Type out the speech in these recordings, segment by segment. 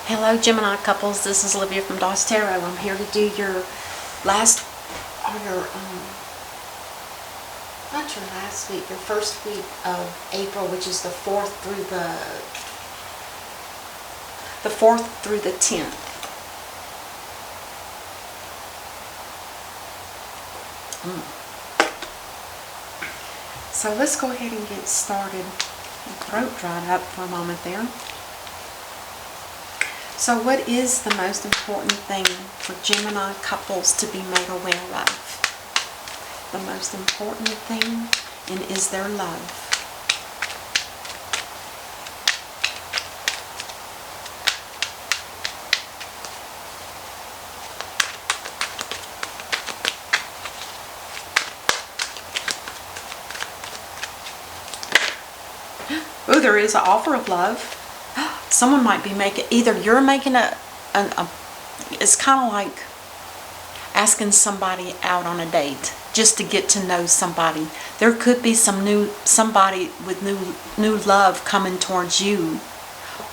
Hello Gemini couples, this is Olivia from DOS Tarot. I'm here to do your last, or your, not your last week, your first week of April, which is the 4th through the 10th. So let's go ahead and get started. My throat dried up for a moment there. So what is the most important thing for Gemini couples to be made aware of? The most important thing is their love. Oh, there is an offer of love. Someone might be making, either you're making it's kind of like asking somebody out on a date just to get to know somebody. There could be somebody with new love coming towards you,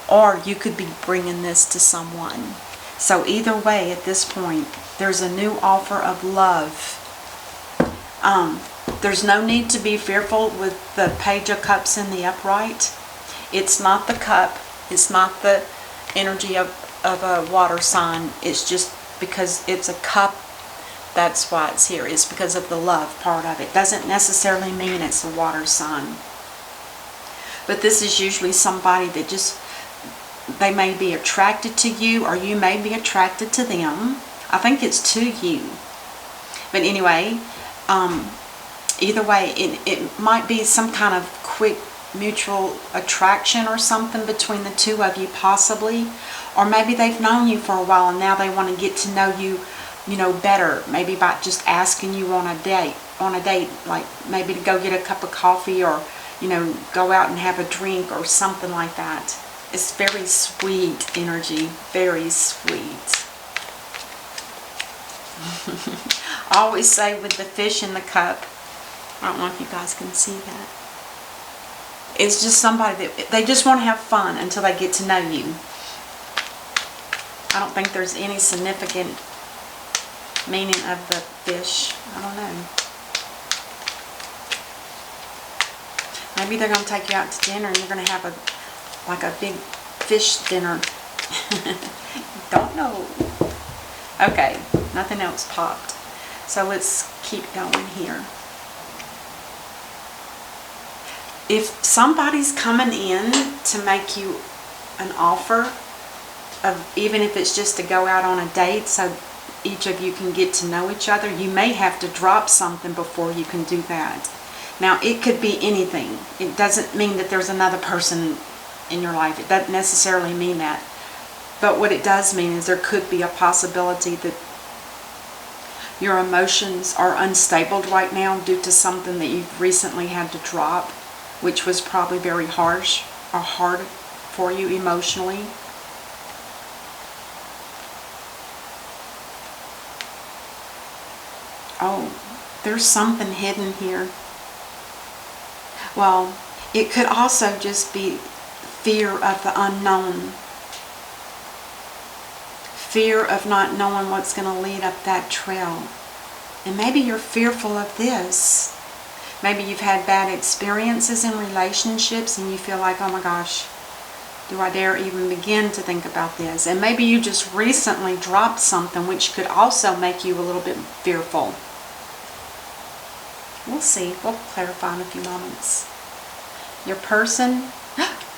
or you could be bringing this to someone. So either way, at this point, there's a new offer of love. There's no need to be fearful with the Page of Cups in the upright. It's not the cup. It's not the energy of a water sign. It's just because it's a cup. That's why it's here. It's because of the love part of it. Doesn't necessarily mean it's a water sign. But this is usually somebody that they may be attracted to you, or you may be attracted to them. I think it's to you. But anyway, either way, it might be some kind of quick mutual attraction or something between the two of you, possibly. Or maybe they've known you for a while and now they want to get to know you, better. Maybe by just asking you on a date, like maybe to go get a cup of coffee, or, go out and have a drink or something like that. It's very sweet energy, very sweet. I always say with the fish in the cup, I don't know if you guys can see that. It's just somebody that they just want to have fun until they get to know you. I don't think there's any significant meaning of the fish. I don't know. Maybe they're going to take you out to dinner and you're going to have a big fish dinner. Don't know. Okay, nothing else popped. So let's keep going here. If somebody's coming in to make you an offer of, even if it's just to go out on a date so each of you can get to know each other, you may have to drop something before you can do that. Now, it could be anything. It doesn't mean that there's another person in your life. It doesn't necessarily mean that. But what it does mean is there could be a possibility that your emotions are unstable right now due to something that you've recently had to drop, which was probably very harsh or hard for you emotionally. Oh, there's something hidden here. Well, it could also just be fear of the unknown. Fear of not knowing what's going to lead up that trail. And maybe you're fearful of this. Maybe you've had bad experiences in relationships and you feel like, oh my gosh, do I dare even begin to think about this? And maybe you just recently dropped something which could also make you a little bit fearful. We'll see. We'll clarify in a few moments. Your person,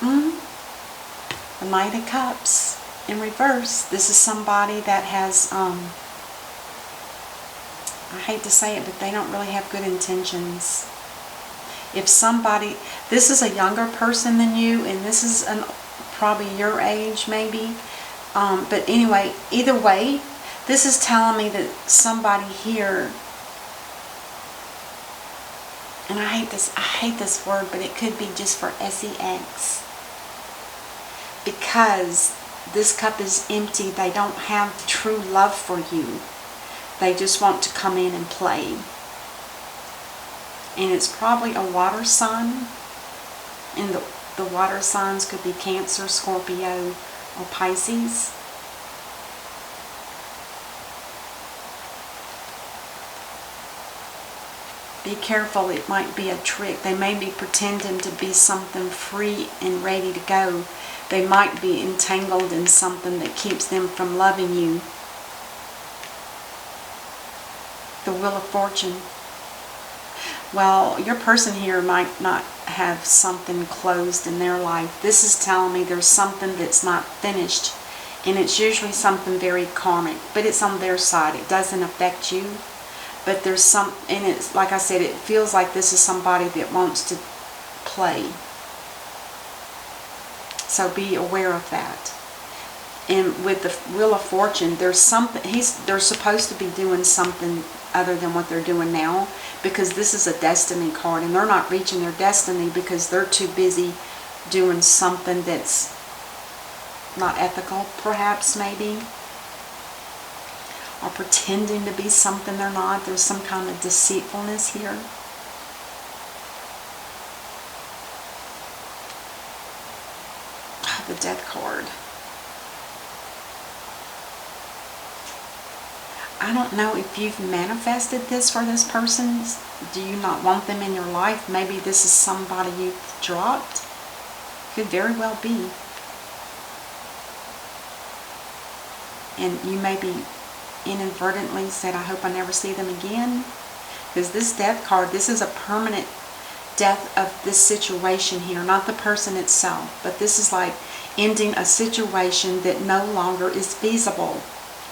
the Knight of Cups in reverse. This is somebody that has, I hate to say it, but they don't really have good intentions. If somebody, this is a younger person than you, and this is probably your age maybe, but anyway, either way, this is telling me that somebody here, and I hate this word, but it could be just for sex, because this cup is empty. They don't have true love for you. They just want to come in and play. And it's probably a water sign. And the water signs could be Cancer, Scorpio, or Pisces. Be careful, it might be a trick. They may be pretending to be something free and ready to go. They might be entangled in something that keeps them from loving you. The Wheel of Fortune. Well, your person here might not have something closed in their life. This is telling me there's something that's not finished. And it's usually something very karmic. But it's on their side. It doesn't affect you. But there's some, and it's, like I said, it feels like this is somebody that wants to play. So be aware of that. And with the Wheel of Fortune, there's something, they're supposed to be doing something other than what they're doing now, because this is a destiny card, and they're not reaching their destiny because they're too busy doing something that's not ethical, perhaps, maybe, or pretending to be something they're not. There's some kind of deceitfulness here. The Death card. I don't know if you've manifested this for this person. Do you not want them in your life? Maybe this is somebody you've dropped. Could very well be. And you maybe inadvertently said, I hope I never see them again. Because this Death card, this is a permanent death of this situation here, not the person itself. But this is like ending a situation that no longer is feasible.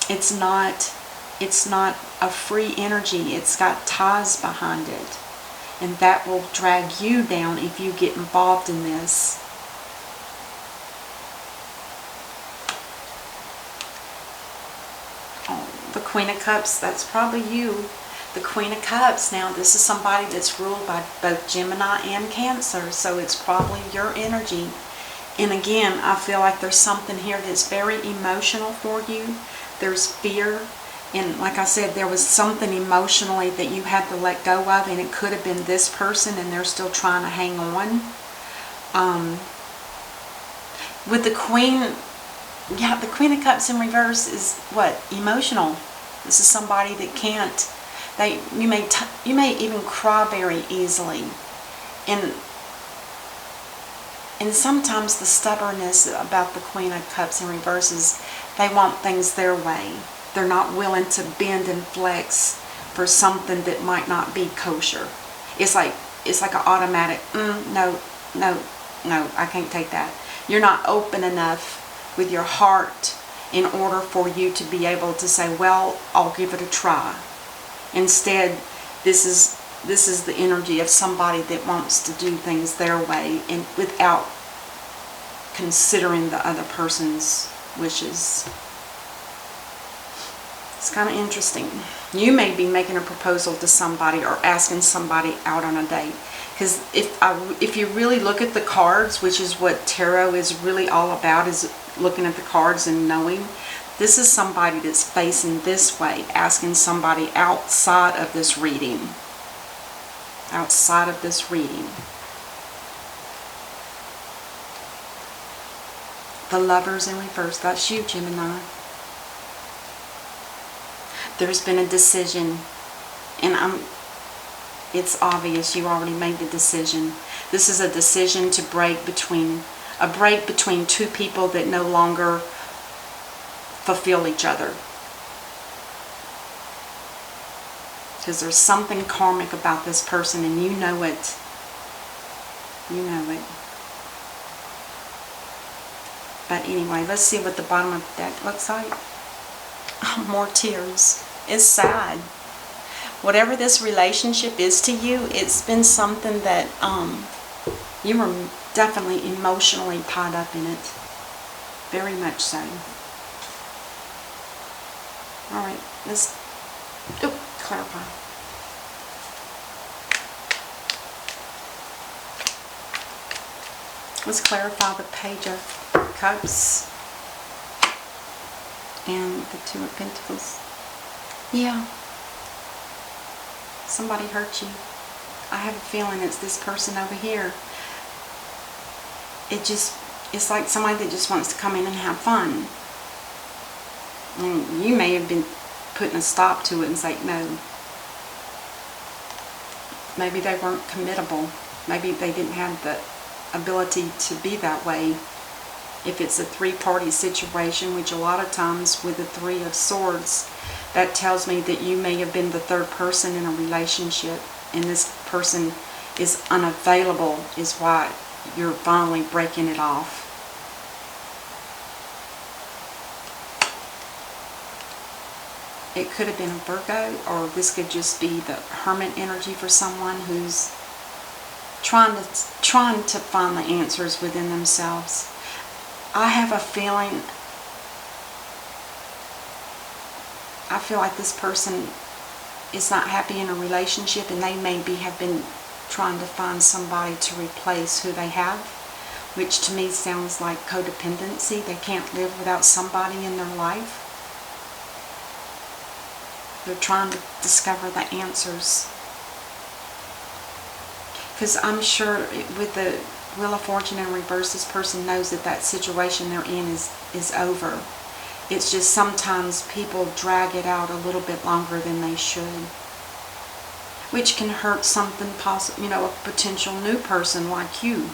It's not a free energy. It's got ties behind it. And that will drag you down if you get involved in this. Oh, the Queen of Cups, that's probably you. The Queen of Cups, now this is somebody that's ruled by both Gemini and Cancer, so it's probably your energy. And again, I feel like there's something here that's very emotional for you. There's fear. And like I said, there was something emotionally that you had to let go of, and it could have been this person, and they're still trying to hang on. With the Queen, yeah, the Queen of Cups in reverse is what? Emotional. This is somebody that can't. You may even cry very easily, and sometimes the stubbornness about the Queen of Cups in reverse is they want things their way. They're not willing to bend and flex for something that might not be kosher. It's like an automatic, no, I can't take that. You're not open enough with your heart in order for you to be able to say, well, I'll give it a try. Instead, this is the energy of somebody that wants to do things their way and without considering the other person's wishes. It's kind of interesting. You may be making a proposal to somebody or asking somebody out on a date. Because if you really look at the cards, which is what tarot is really all about, is looking at the cards and knowing, this is somebody that's facing this way, asking somebody outside of this reading. Outside of this reading. The Lovers in reverse, that's you, Gemini. There's been a decision, and it's obvious you already made the decision. This is a decision to break between two people that no longer fulfill each other. Because there's something karmic about this person, and you know it. You know it. But anyway, let's see what the bottom of the deck looks like. More tears. It's sad. Whatever this relationship is to you, it's been something that you were definitely emotionally tied up in it. Very much so. Alright, let's clarify. Let's clarify the Page of Cups and the Two of Pentacles. Yeah. Somebody hurt you. I have a feeling it's this person over here. it's like somebody that just wants to come in and have fun. And you may have been putting a stop to it and say no. Maybe they weren't committable. Maybe they didn't have the ability to be that way. If it's a three-party situation, which a lot of times with the Three of Swords, that tells me that you may have been the third person in a relationship, and this person is unavailable, is why you're finally breaking it off. It could have been a Virgo, or this could just be the Hermit energy for someone who's trying to find the answers within themselves. I have a feeling, I feel like this person is not happy in a relationship, and they maybe have been trying to find somebody to replace who they have, which to me sounds like codependency. They can't live without somebody in their life. They're trying to discover the answers. Because I'm sure with the Wheel of Fortune in reverse, this person knows that that situation they're in is over. It's just sometimes people drag it out a little bit longer than they should, which can hurt something possible, a potential new person like you.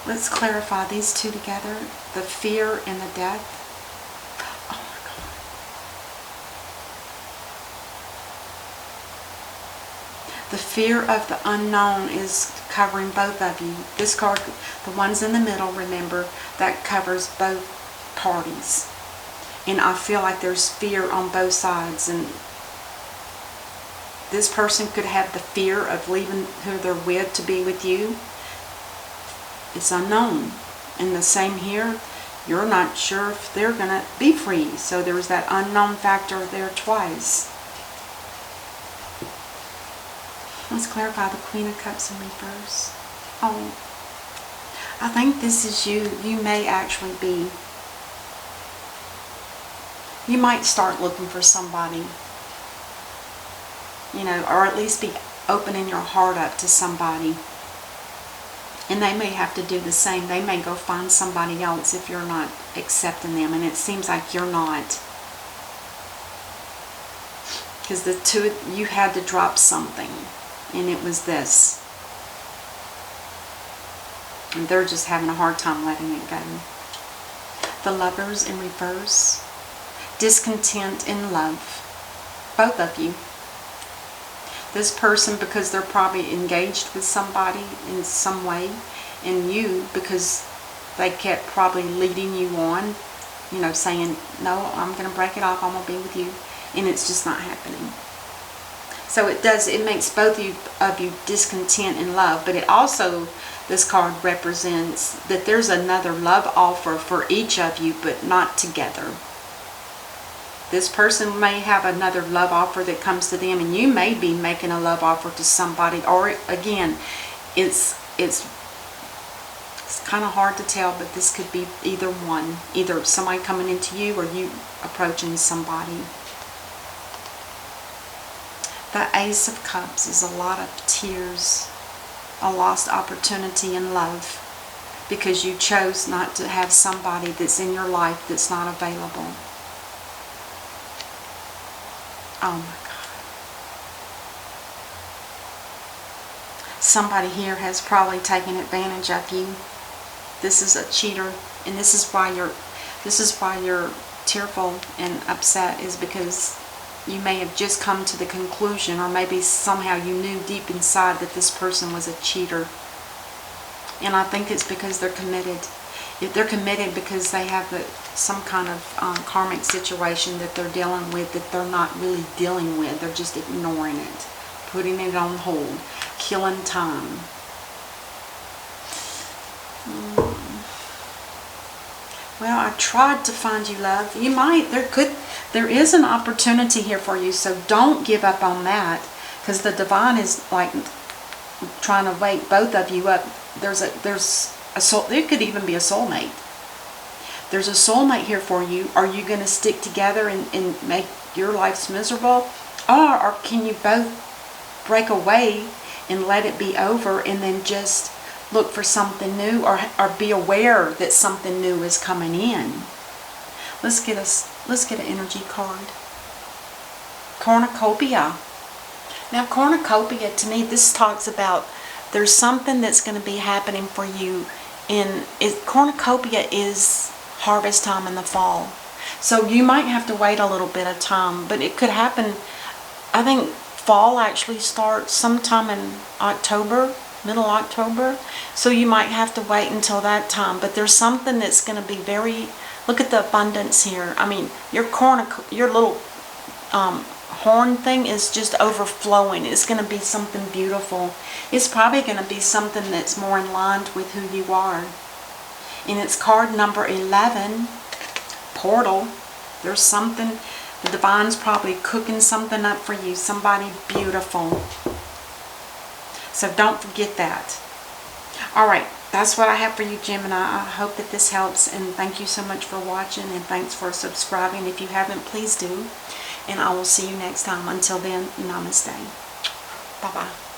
Let's clarify these two together. The fear and the death. Oh my God. The fear of the unknown is covering both of you. This card, the ones in the middle, remember, that covers both parties. And I feel like there's fear on both sides. And this person could have the fear of leaving who they're with to be with you. It's unknown. And the same here, you're not sure if they're going to be free. So there's that unknown factor there twice. Let's clarify the Queen of Cups in reverse. Oh, I think this is you. You may actually be. You might start looking for somebody, or at least be opening your heart up to somebody. And they may have to do the same. They may go find somebody else if you're not accepting them. And it seems like you're not. Because the two, you had to drop something. And it was this. And they're just having a hard time letting it go. The Lovers in reverse. Discontent in love. Both of you. This person, because they're probably engaged with somebody in some way, and you, because they kept probably leading you on, saying, no, I'm going to break it off, I'm going to be with you, and it's just not happening. So it makes both of you discontent in love, but it also, this card represents that there's another love offer for each of you, but not together. This person may have another love offer that comes to them, and you may be making a love offer to somebody. Or again, it's kind of hard to tell, but this could be either one. Either somebody coming into you or you approaching somebody. The Ace of Cups is a lot of tears, a lost opportunity in love, because you chose not to have somebody that's in your life that's not available. Oh my God. Somebody here has probably taken advantage of you. This is a cheater, and this is why you're tearful and upset, is because you may have just come to the conclusion, or maybe somehow you knew deep inside that this person was a cheater. And I think it's because they're committed. If they're committed because they have some kind of karmic situation that they're dealing with that they're not really dealing with. They're just ignoring it, putting it on hold, killing time. Well, I tried to find you love. There is an opportunity here for you, so don't give up on that, because the divine is like trying to wake both of you up. There's a soul. It could even be a soulmate. There's a soulmate here for you. Are you going to stick together and make your lives miserable, or can you both break away and let it be over, and then just look for something new, or be aware that something new is coming in. Let's get an energy card. Cornucopia. Now cornucopia, to me, this talks about there's something that's going to be happening for you cornucopia is harvest time in the fall. So you might have to wait a little bit of time, but it could happen. I think fall actually starts sometime in October, middle October. So you might have to wait until that time. But there's something that's going to be very, look at the abundance here. I mean, your little horn thing is just overflowing. It's going to be something beautiful. It's probably going to be something that's more in line with who you are. And it's card number 11, portal. There's something, the divine's probably cooking something up for you, somebody beautiful. So don't forget that. All right, that's what I have for you, Gemini. I hope that this helps, and thank you so much for watching, and thanks for subscribing. If you haven't, please do. And I will see you next time. Until then, namaste. Bye-bye.